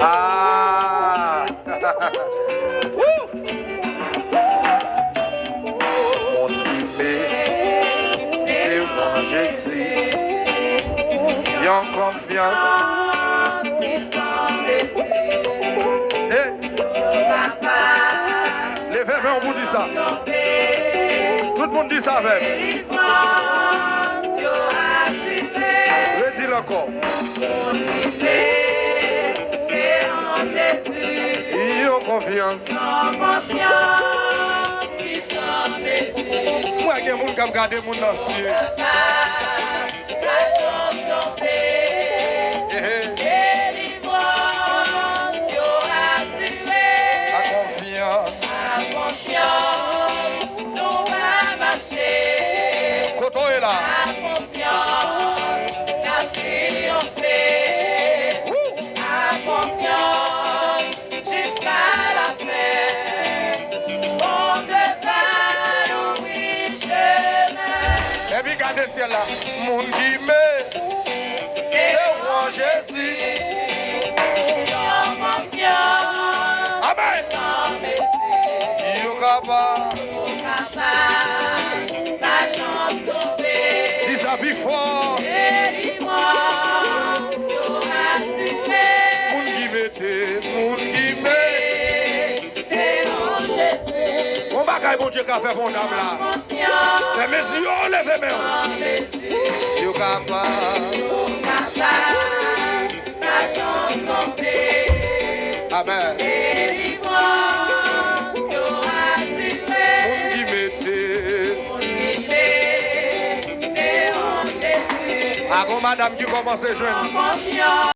Ah! Wouh! Mon aimé, et moi Jésus, y en confiance. Eh! Levez, mais on vous dit ça. Tout le monde dit ça avec. Redis-le encore. Y en confiance. Moi, il y a des gens qui regardent mon dossier. La confiance. Quand on est là. Et puis regardez le ciel là. Mon guillemet, c'est roi Jésus. Amen. Il est capable. Dis ça plus fort. Mon guillemet. Mon bagage, mon Dieu, qui a fait mon âme là. Les messieurs, levez mes mains. Il est capable. Amen. Ah, madame qui commence à jeune.